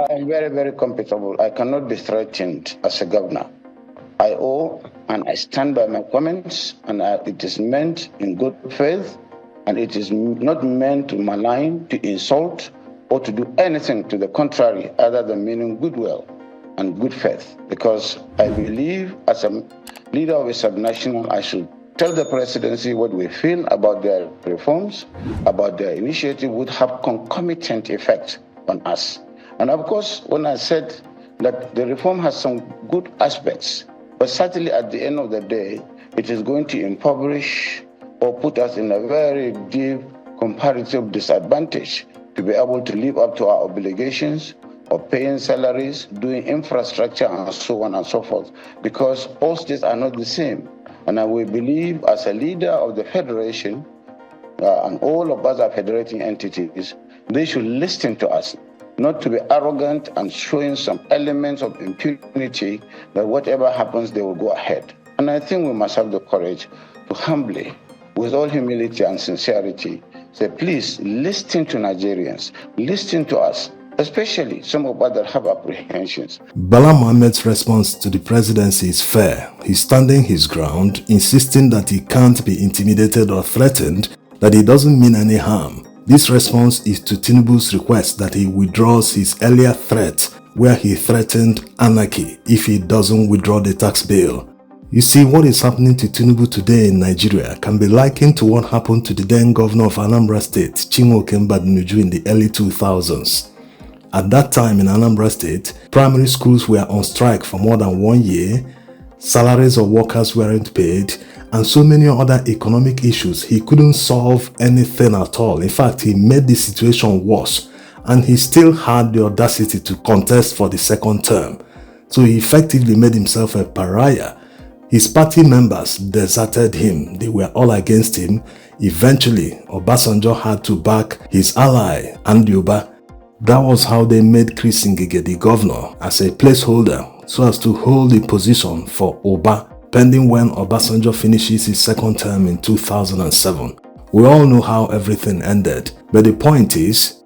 I'm very, very comfortable. I cannot be threatened as a governor. I owe and I stand by my comments, and it is meant in good faith, and it is not meant to malign, to insult, or to do anything to the contrary other than meaning goodwill and good faith. Because I believe as a leader of a subnational, I should tell the presidency what we feel about their reforms, about their initiative would have concomitant effect on us. And of course, when I said that the reform has some good aspects, but certainly at the end of the day, it is going to impoverish or put us in a very deep comparative disadvantage to be able to live up to our obligations of paying salaries, doing infrastructure, and so on and so forth, because all states are not the same. And I will believe as a leader of the federation, and all of us are federating entities, they should listen to us, not to be arrogant and showing some elements of impunity that whatever happens, they will go ahead. And I think we must have the courage to humbly, with all humility and sincerity, say, please listen to Nigerians, listen to us, especially some of us that have apprehensions. Bala Mohamed's response to the presidency is fair. He's standing his ground, insisting that he can't be intimidated or threatened, that he doesn't mean any harm. This response is to Tinubu's request that he withdraws his earlier threat, where he threatened anarchy if he doesn't withdraw the tax bill. You see, what is happening to Tinubu today in Nigeria can be likened to what happened to the then governor of Anambra State, Chinwoke Mbadinuju, in the early 2000s. At that time in Anambra State, primary schools were on strike for more than 1 year, salaries of workers weren't paid, and so many other economic issues. He couldn't solve anything at all. In fact, he made the situation worse, and he still had the audacity to contest for the second term. So he effectively made himself a pariah. His party members deserted him. They were all against him. Eventually, Obasanjo had to back his ally, Andioba. That was how they made Chris Ngige the governor as a placeholder so as to hold the position for Oba, pending when Obasanjo finishes his second term in 2007. We all know how everything ended, but the point is,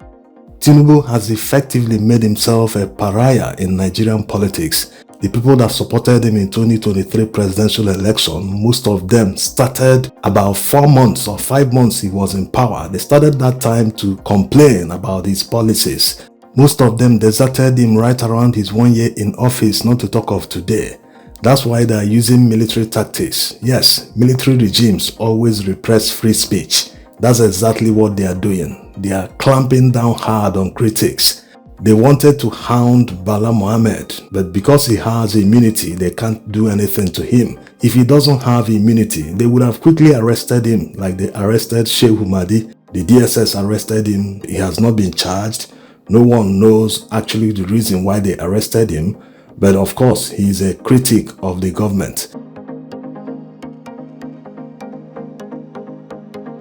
Tinubu has effectively made himself a pariah in Nigerian politics. The people that supported him in 2023 presidential election, most of them started about 4 months or 5 months he was in power. They started that time to complain about his policies. Most of them deserted him right around his 1 year in office, not to talk of today. That's why they are using military tactics. Yes, military regimes always repress free speech. That's exactly what they are doing. They are clamping down hard on critics. They wanted to hound Bala Mohamed, but because he has immunity, they can't do anything to him. If he doesn't have immunity, they would have quickly arrested him, like they arrested Sheikh Humadi. The DSS arrested him. He has not been charged. No one knows actually the reason why they arrested him, but of course, he is a critic of the government.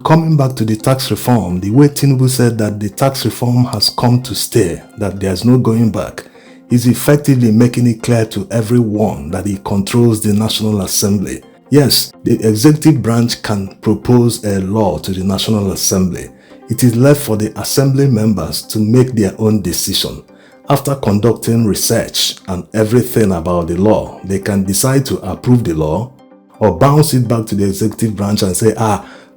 Coming back to the tax reform, the way Tinubu said that the tax reform has come to stay, that there's no going back, is effectively making it clear to everyone that he controls the National Assembly. Yes, the executive branch can propose a law to the National Assembly. It is left for the assembly members to make their own decision. After conducting research and everything about the law, they can decide to approve the law or bounce it back to the executive branch and say,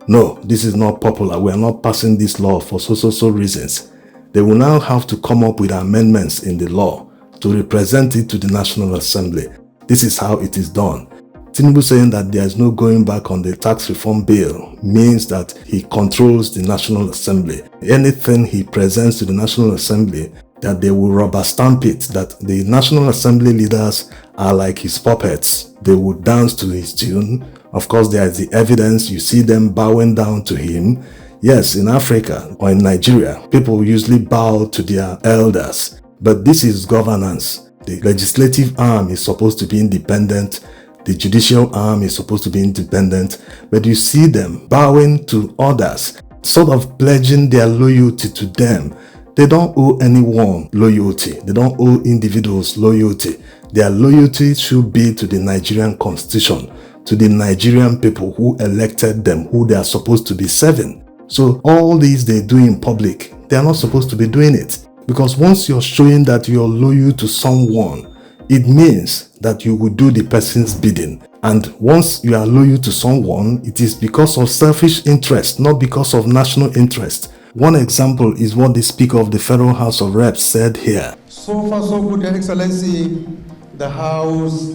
no, this is not popular. We are not passing this law for so reasons. They will now have to come up with amendments in the law to represent it to the National Assembly. This is how it is done. Tinubu saying that there is no going back on the tax reform bill means that he controls the National Assembly. Anything he presents to the National Assembly, that they will rubber stamp it, that the National Assembly leaders are like his puppets. They will dance to his tune. Of course, there is the evidence. You see them bowing down to him. Yes, in Africa or in Nigeria, people usually bow to their elders. But this is governance. The legislative arm is supposed to be independent. The judicial arm is supposed to be independent. But you see them bowing to others, sort of pledging their loyalty to them. They don't owe anyone loyalty. They don't owe individuals loyalty. Their loyalty should be to the Nigerian constitution, to the Nigerian people who elected them, who they are supposed to be serving. So all these they do in public, they are not supposed to be doing it. Because once you're showing that you're loyal to someone, it means that you will do the person's bidding. And once you are loyal to someone, it is because of selfish interest, not because of national interest. One example is what the Speaker of the Federal House of Reps said here. So far so good, Your Excellency. The House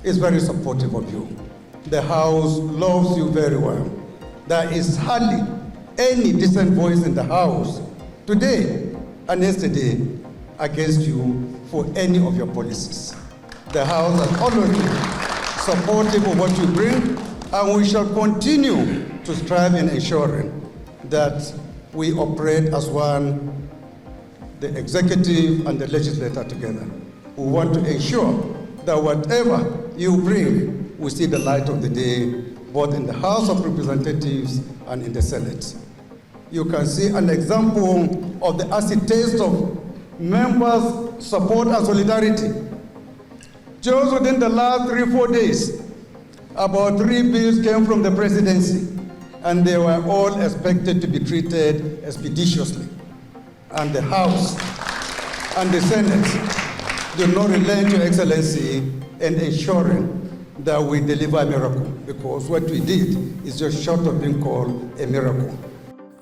is very supportive of you. The House loves you very well. There is hardly any decent voice in the House today and yesterday against you for any of your policies. The House has always been supportive of what you bring, and we shall continue to strive in ensuring that we operate as one, the executive and the legislature together. We want to ensure that whatever you bring will see the light of the day, both in the House of Representatives and in the Senate. You can see an example of the acid taste of members' support and solidarity. Just within the last 3-4 days, about 3 bills came from the presidency, and they were all expected to be treated expeditiously. And the House and the Senate do not relent, Your Excellency, in ensuring that we deliver a miracle, because what we did is just short of being called a miracle.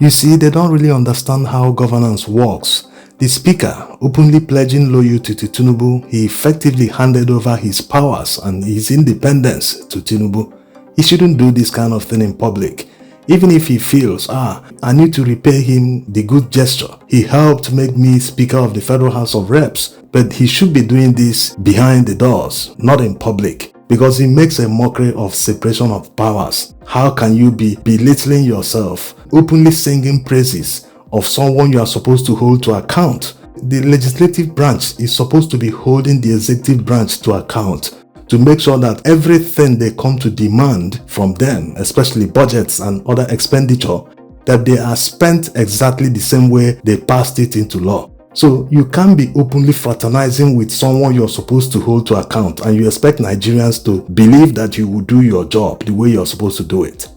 You see, they don't really understand how governance works. The Speaker, openly pledging loyalty to Tinubu, he effectively handed over his powers and his independence to Tinubu. He shouldn't do this kind of thing in public. Even if he feels, I need to repay him the good gesture. He helped make me Speaker of the Federal House of Reps, but he should be doing this behind the doors, not in public. Because it makes a mockery of separation of powers. How can you be belittling yourself, openly singing praises of someone you are supposed to hold to account? The legislative branch is supposed to be holding the executive branch to account to make sure that everything they come to demand from them, especially budgets and other expenditure, that they are spent exactly the same way they passed it into law. So you can't be openly fraternizing with someone you're supposed to hold to account and you expect Nigerians to believe that you will do your job the way you're supposed to do it.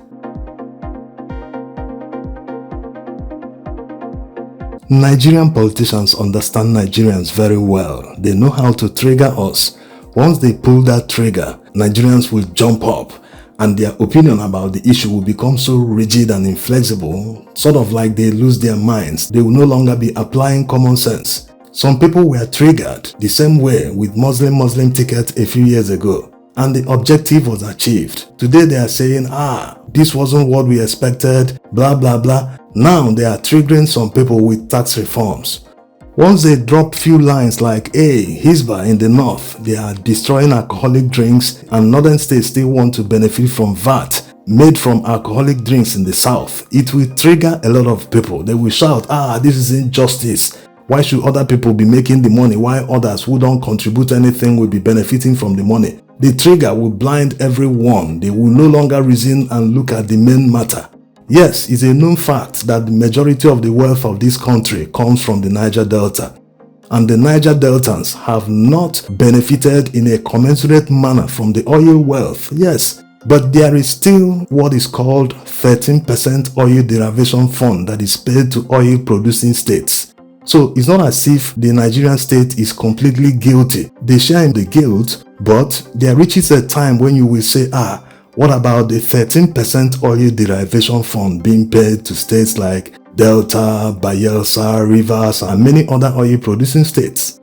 Nigerian politicians understand Nigerians very well. They know how to trigger us. Once they pull that trigger, Nigerians will jump up and their opinion about the issue will become so rigid and inflexible, sort of like they lose their minds. They will no longer be applying common sense. Some people were triggered the same way with Muslim ticket a few years ago, and the objective was achieved. Today they are saying, this wasn't what we expected, blah blah blah. Now they are triggering some people with tax reforms. Once they drop few lines like, Hisba in the north, they are destroying alcoholic drinks and northern states still want to benefit from VAT made from alcoholic drinks in the south, it will trigger a lot of people. They will shout, this is injustice. Why should other people be making the money while others who don't contribute anything will be benefiting from the money? The trigger will blind everyone. They will no longer reason and look at the main matter. Yes, it's a known fact that the majority of the wealth of this country comes from the Niger Delta. And the Niger Deltans have not benefited in a commensurate manner from the oil wealth. Yes, but there is still what is called 13% oil derivation fund that is paid to oil producing states. So it's not as if the Nigerian state is completely guilty. They share in the guilt, but there reaches a time when you will say, what about the 13% oil derivation fund being paid to states like Delta, Bayelsa, Rivers, and many other oil producing states?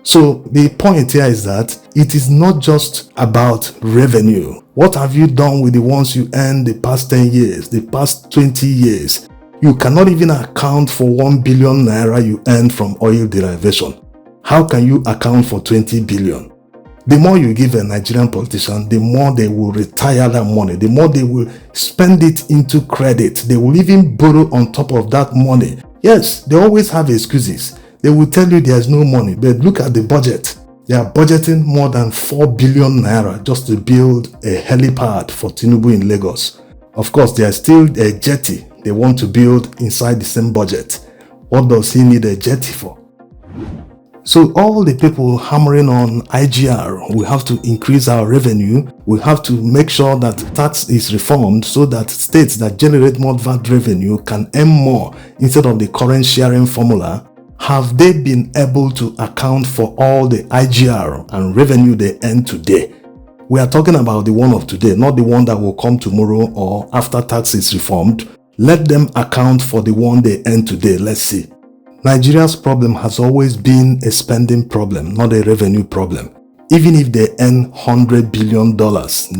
So the point here is that it is not just about revenue. What have you done with the ones you earned the past 10 years, the past 20 years? You cannot even account for 1 billion naira you earned from oil derivation. How can you account for 20 billion? The more you give a Nigerian politician, the more they will retire that money, the more they will spend it into credit. They will even borrow on top of that money. Yes, they always have excuses. They will tell you there's no money, but look at the budget. They are budgeting more than 4 billion naira just to build a helipad for Tinubu in Lagos. Of course, there is still a jetty they want to build inside the same budget. What does he need a jetty for? So all the people hammering on IGR, we have to increase our revenue, we have to make sure that tax is reformed so that states that generate more VAT revenue can earn more instead of the current sharing formula. Have they been able to account for all the IGR and revenue they earn today? We are talking about the one of today, not the one that will come tomorrow or after tax is reformed. Let them account for the one they earn today. Let's see. Nigeria's problem has always been a spending problem, not a revenue problem. Even if they earn $100 billion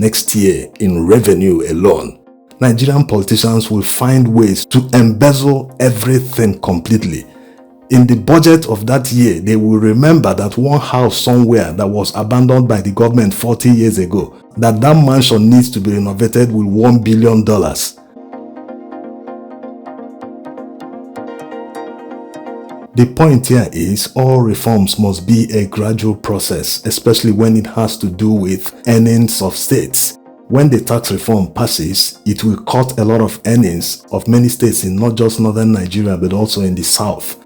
next year in revenue alone, Nigerian politicians will find ways to embezzle everything completely. In the budget of that year, they will remember that one house somewhere that was abandoned by the government 40 years ago, that mansion needs to be renovated with $1 billion. The point here is all reforms must be a gradual process, especially when it has to do with earnings of states. When the tax reform passes, it will cut a lot of earnings of many states in not just northern Nigeria but also in the south.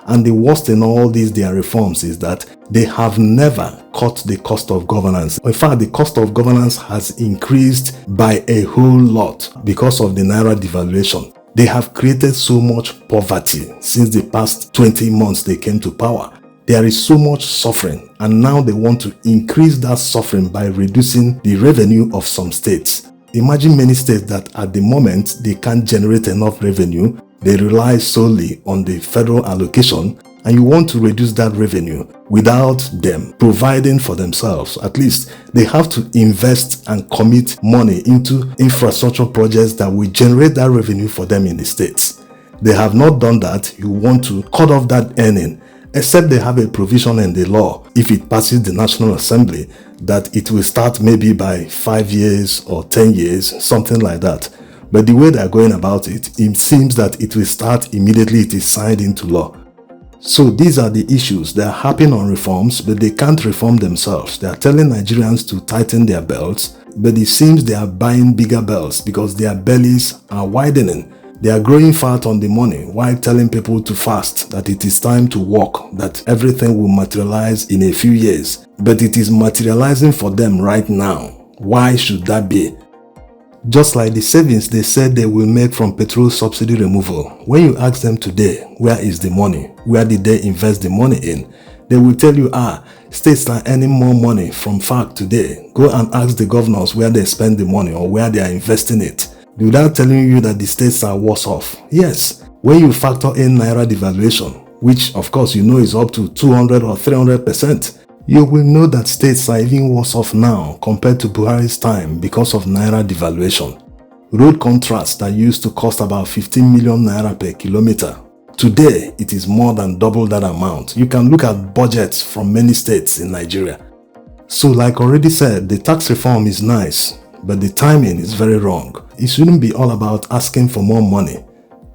And the worst in all these their reforms is that they have never cut the cost of governance. In fact, the cost of governance has increased by a whole lot because of the Naira devaluation. They have created so much poverty since the past 20 months they came to power. There is so much suffering, and now they want to increase that suffering by reducing the revenue of some states. Imagine many states that at the moment they can't generate enough revenue. They rely solely on the federal allocation, and you want to reduce that revenue without them providing for themselves. At least they have to invest and commit money into infrastructure projects that will generate that revenue for them in the states. They have not done that. You want to cut off that earning, except they have a provision in the law, if it passes the National Assembly, that it will start maybe by 5 years or 10 years, something like that. But the way they are going about it, it seems that it will start immediately it is signed into law. So these are the issues. They are harping on reforms, but they can't reform themselves. They are telling Nigerians to tighten their belts, but it seems they are buying bigger belts because their bellies are widening. They are growing fat on the money while telling people to fast, that it is time to work, that everything will materialize in a few years. But it is materializing for them right now. Why should that be? Just like the savings they said they will make from petrol subsidy removal, when you ask them today, where is the money? Where did they invest the money in? They will tell you, states are earning more money from FARC today. Go and ask the governors where they spend the money or where they are investing it. Without telling you that the states are worse off. Yes, when you factor in Naira devaluation, which of course you know is up to 200 or 300%, you will know that states are even worse off now compared to Buhari's time because of Naira devaluation. Road contracts that used to cost about 15 million Naira per kilometer, today it is more than double that amount. You can look at budgets from many states in Nigeria. So like already said, the tax reform is nice, but the timing is very wrong. It shouldn't be all about asking for more money.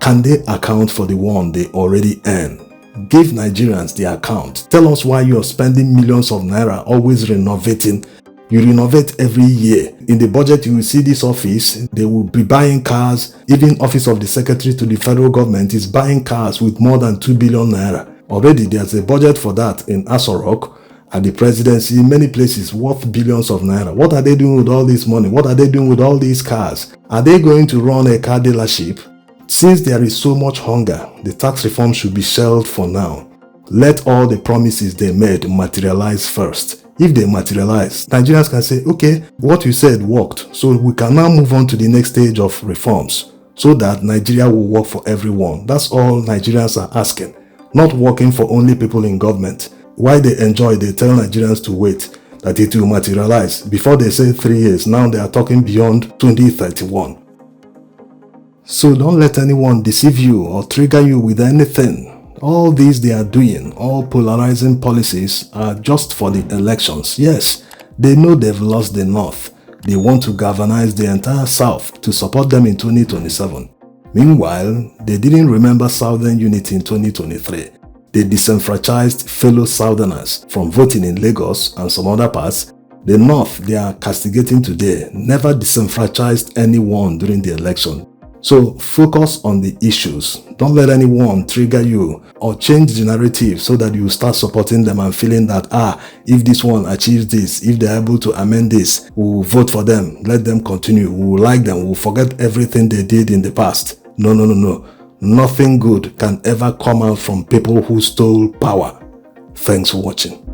Can they account for the one they already earn? Give Nigerians the account. Tell us why you are spending millions of naira always renovating. You renovate every year. In the budget, you will see this office. They will be buying cars. Even Office of the Secretary to the Federal Government is buying cars with more than 2 billion naira. Already, there's a budget for that in Aso Rock. At the presidency, in many places worth billions of naira. What are they doing with all this money? What are they doing with all these cars? Are they going to run a car dealership? Since there is so much hunger, the tax reform should be shelved for now. Let all the promises they made materialize first. If they materialize, Nigerians can say, okay, what you said worked, so we can now move on to the next stage of reforms, so that Nigeria will work for everyone. That's all Nigerians are asking, not working for only people in government. Why they enjoy, they tell Nigerians to wait, that it will materialize. Before they say 3 years, now they are talking beyond 2031. So don't let anyone deceive you or trigger you with anything. All these they are doing, all polarizing policies, are just for the elections. Yes, they know they've lost the North. They want to galvanize the entire South to support them in 2027. Meanwhile, they didn't remember Southern unity in 2023. They disenfranchised fellow Southerners from voting in Lagos and some other parts. The North they are castigating today never disenfranchised anyone during the election. So focus on the issues. Don't let anyone trigger you or change the narrative so that you start supporting them and feeling that, if this one achieves this, if they're able to amend this, we'll vote for them. Let them continue. We'll like them. We'll forget everything they did in the past. No. Nothing good can ever come out from people who stole power. Thanks for watching.